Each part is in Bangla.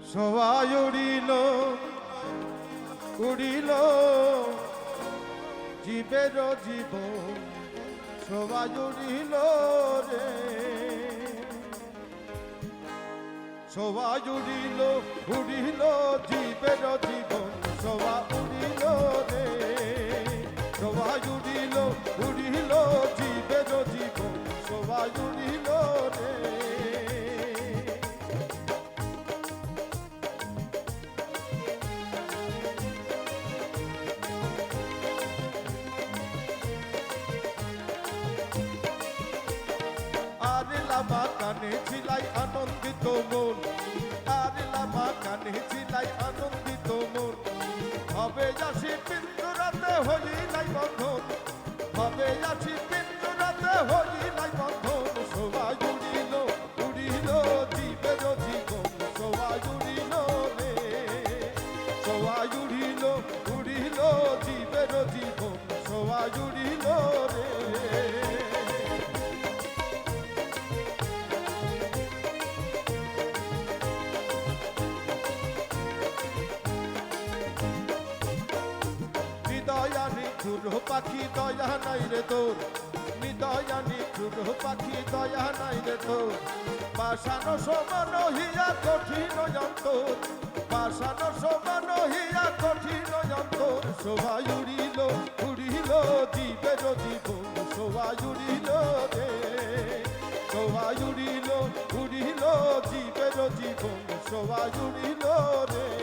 সবাই উড়িল উড়িল জীবের জীবন সবাই উড়িল রে সবাই উড়িল উড়িল জীবের জীবন সবাই উড়িল রে সবাই উড়িল উড়িল জীবের জীবন সবাই উড়িল রে লামা কানে ছিলাই আনন্দিত মন আরে লামা কানে ছিলাই আনন্দিত মন হবে আসি পিঞ্জরাতে হলি নাই বন্ধন হবে আসি পিঞ্জরাতে হলি নাই বন্ধন সবাই উড়িল উড়িল জীবের জীবন সবাই উড়িল রে সবাই উড়িল উড়িল জীবের জীবন সবাই উড়িল রে নিঠুর পাখি দয়া নাই রে তোর নিদয়া নিঠুর পাখি দয়া নাই রে তোর পাশানো সমান হিয়া কঠিন অন্তর পাশানো সমান হিয়া কঠিন অন্তর সবাই উড়িল উড়িল জীবের জীবন সবাই উড়িল রে সবাই উড়িল উড়িল জীবের জীবন সবাই উড়িল রে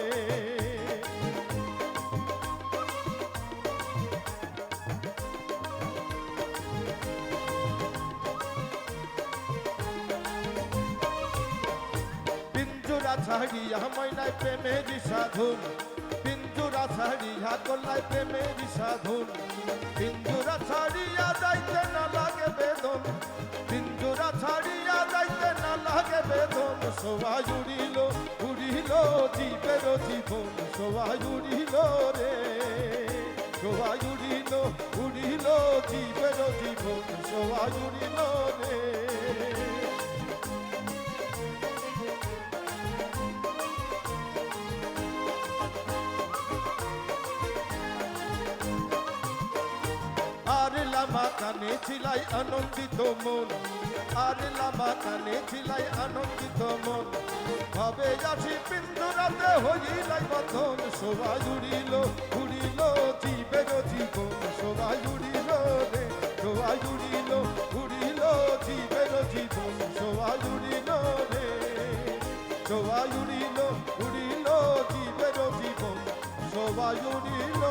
ছাড়িয়া ময়নায় প্রেমের সাধন পিঞ্জুরা ছাড়িয়া গলায় প্রেমের সাধন পিঞ্জুরা ছাড়িয়া যাইতে না লাগে বেদন পিঞ্জুরা ছাড়িয়া যাইতে না লাগে বেদন সবাই উড়িল উড়িল জীবের জীবন সবাই উড়িল রে সবাই উড়িল উড়িল জীবের জীবন সবাই উড়িল রে লামা কানে ছিলাই আনন্দিত মন আরে লামা কানে ছিলাই আনন্দিত মন ভাবে আসি পিঞ্জরাতে হইলাই বন্ধন সবাই উড়িল উড়িল জীবের জীবন সবাই উড়িল রে সবাই উড়িল উড়িল জীবের জীবন সবাই উড়িল রে সবাই উড়িল উড়িল জীবের জীবন সবাই উড়িল